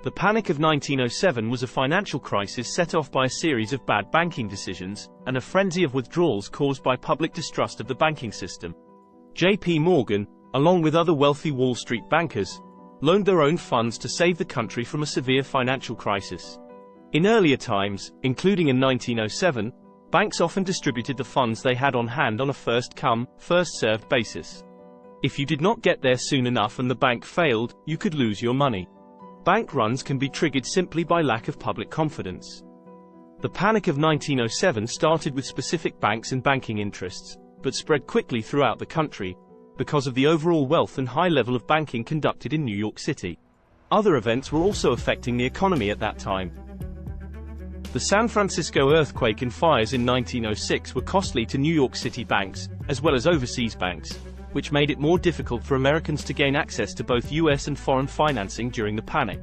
The Panic of 1907 was a financial crisis set off by a series of bad banking decisions, and a frenzy of withdrawals caused by public distrust of the banking system. J.P. Morgan, along with other wealthy Wall Street bankers, loaned their own funds to save the country from a severe financial crisis. In earlier times, including in 1907, banks often distributed the funds they had on hand on a first-come, first-served basis. If you did not get there soon enough and the bank failed, you could lose your money. Bank runs can be triggered simply by lack of public confidence. The Panic of 1907 started with specific banks and banking interests, but spread quickly throughout the country, because of the overall wealth and high level of banking conducted in New York City. Other events were also affecting the economy at that time. The San Francisco earthquake and fires in 1906 were costly to New York City banks, as well as overseas banks, which made it more difficult for Americans to gain access to both U.S. and foreign financing during the panic.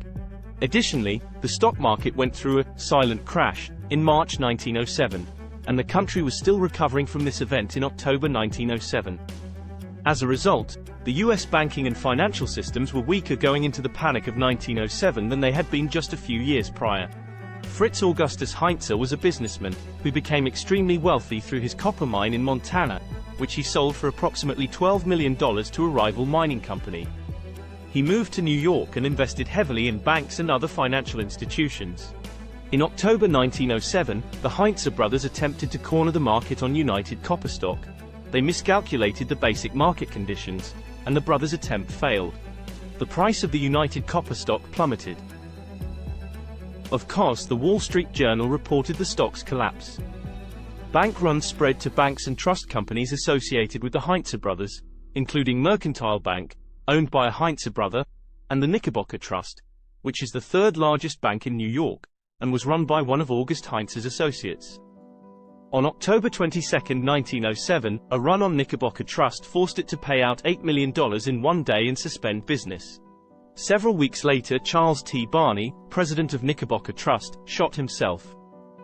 Additionally, the stock market went through a silent crash in March 1907, and the country was still recovering from this event in October 1907. As a result, the U.S. banking and financial systems were weaker going into the Panic of 1907 than they had been just a few years prior. Fritz Augustus Heinze was a businessman who became extremely wealthy through his copper mine in Montana, which he sold for approximately $12 million to a rival mining company. He moved to New York and invested heavily in banks and other financial institutions. In October 1907, the Heinze brothers attempted to corner the market on United Copper stock. They miscalculated the basic market conditions, and the brothers' attempt failed. The price of the United Copper stock plummeted. Of course, the Wall Street Journal reported the stock's collapse. Bank runs spread to banks and trust companies associated with the Heinze brothers, including Mercantile Bank, owned by a Heinze brother, and the Knickerbocker Trust, which is the third largest bank in New York, and was run by one of August Heinze's associates. On October 22, 1907, a run on Knickerbocker Trust forced it to pay out $8 million in one day and suspend business. Several weeks later, Charles T. Barney, president of Knickerbocker Trust, shot himself.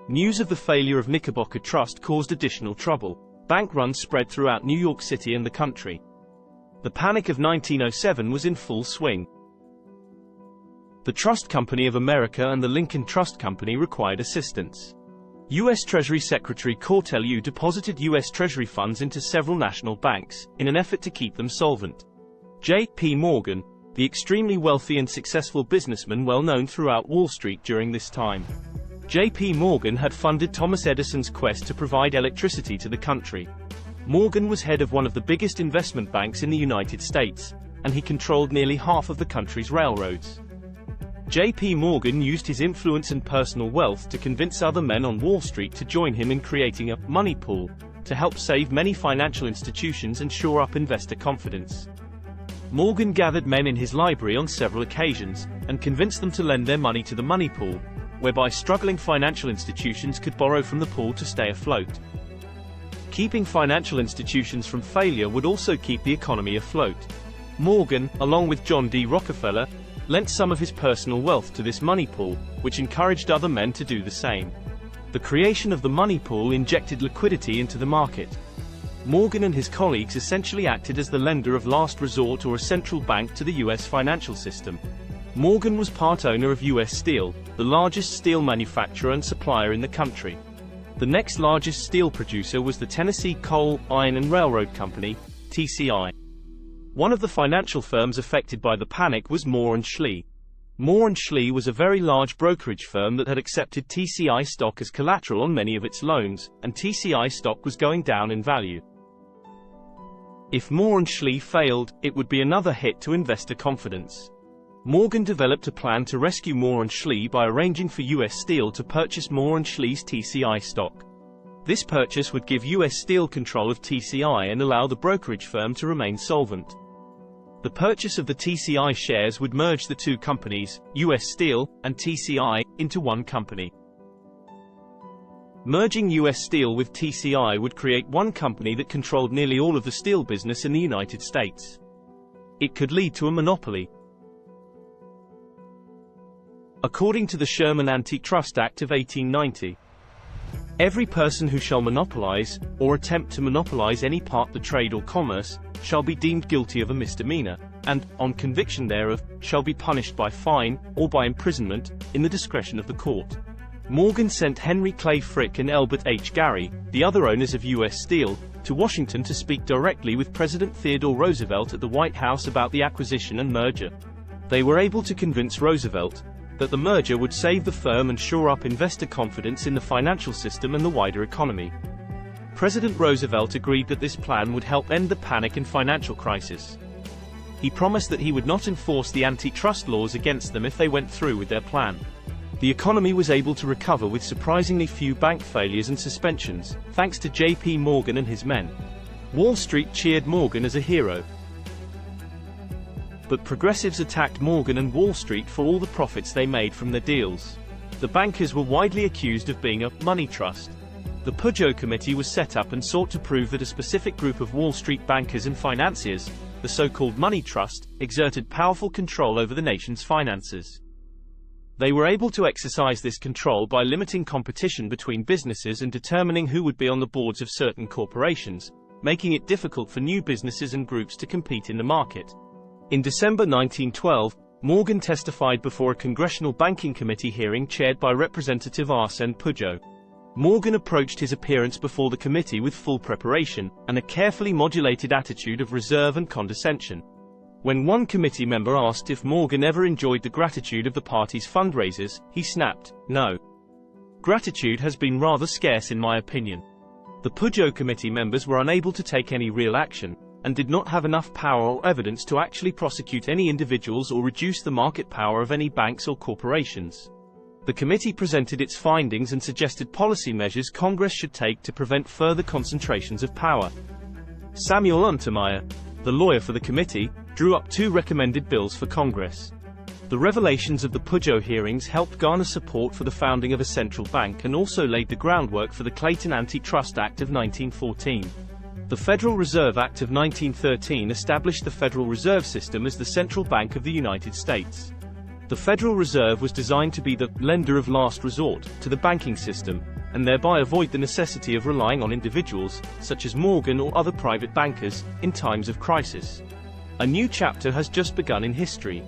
News of the failure of Knickerbocker Trust caused additional trouble. Bank runs spread throughout New York City and the country. The Panic of 1907 was in full swing. The Trust Company of America and the Lincoln Trust Company required assistance. U.S. Treasury Secretary Cortelyou deposited U.S. Treasury funds into several national banks, in an effort to keep them solvent. J.P. Morgan, the extremely wealthy and successful businessman well known throughout Wall Street during this time. J.P. Morgan had funded Thomas Edison's quest to provide electricity to the country. Morgan was head of one of the biggest investment banks in the United States, and he controlled nearly half of the country's railroads. J.P. Morgan used his influence and personal wealth to convince other men on Wall Street to join him in creating a money pool to help save many financial institutions and shore up investor confidence. Morgan gathered men in his library on several occasions, and convinced them to lend their money to the money pool, whereby struggling financial institutions could borrow from the pool to stay afloat. Keeping financial institutions from failure would also keep the economy afloat. Morgan, along with John D. Rockefeller, lent some of his personal wealth to this money pool, which encouraged other men to do the same. The creation of the money pool injected liquidity into the market. Morgan and his colleagues essentially acted as the lender of last resort or a central bank to the U.S. financial system. Morgan was part owner of U.S. Steel, the largest steel manufacturer and supplier in the country. The next largest steel producer was the Tennessee Coal, Iron and Railroad Company, TCI. One of the financial firms affected by the panic was Moore & Schlie. Moore & Schlie was a very large brokerage firm that had accepted TCI stock as collateral on many of its loans, and TCI stock was going down in value. If Moore & Schlie failed, it would be another hit to investor confidence. Morgan developed a plan to rescue Moore & Schlie by arranging for U.S. Steel to purchase Moore & Schlie's TCI stock. This purchase would give U.S. Steel control of TCI and allow the brokerage firm to remain solvent. The purchase of the TCI shares would merge the two companies, U.S. Steel and TCI, into one company. Merging U.S. Steel with TCI would create one company that controlled nearly all of the steel business in the United States. It could lead to a monopoly. According to the Sherman Antitrust Act of 1890, every person who shall monopolize, or attempt to monopolize any part of the trade or commerce, shall be deemed guilty of a misdemeanor. and, on conviction thereof, shall be punished by fine, or by imprisonment, in the discretion of the court. Morgan sent Henry Clay Frick and Elbert H. Gary, the other owners of U.S. Steel, to Washington to speak directly with President Theodore Roosevelt at the White House about the acquisition and merger. They were able to convince Roosevelt that the merger would save the firm and shore up investor confidence in the financial system and the wider economy. President Roosevelt agreed that this plan would help end the panic and financial crisis. He promised that he would not enforce the antitrust laws against them if they went through with their plan. The economy was able to recover with surprisingly few bank failures and suspensions, thanks to J.P. Morgan and his men. Wall Street cheered Morgan as a hero. But progressives attacked Morgan and Wall Street for all the profits they made from their deals. The bankers were widely accused of being a money trust. The Peugeot Committee was set up and sought to prove that a specific group of Wall Street bankers and financiers, the so-called money trust, exerted powerful control over the nation's finances. They were able to exercise this control by limiting competition between businesses and determining who would be on the boards of certain corporations, making it difficult for new businesses and groups to compete in the market. In December 1912, Morgan testified before a Congressional Banking Committee hearing chaired by Representative Arsène Peugeot. Morgan approached his appearance before the committee with full preparation, and a carefully modulated attitude of reserve and condescension. When one committee member asked if Morgan ever enjoyed the gratitude of the party's fundraisers, he snapped, "No. Gratitude has been rather scarce in my opinion." The Peugeot committee members were unable to take any real action, and did not have enough power or evidence to actually prosecute any individuals or reduce the market power of any banks or corporations. The committee presented its findings and suggested policy measures Congress should take to prevent further concentrations of power. Samuel Untermeyer, the lawyer for the committee, drew up 2 recommended bills for Congress. The revelations of the Peugeot hearings helped garner support for the founding of a central bank and also laid the groundwork for the Clayton Antitrust Act of 1914. The Federal Reserve Act of 1913 established the Federal Reserve System as the central bank of the United States. The Federal Reserve was designed to be the lender of last resort to the banking system, and thereby avoid the necessity of relying on individuals, such as Morgan or other private bankers, in times of crisis. A new chapter has just begun in history.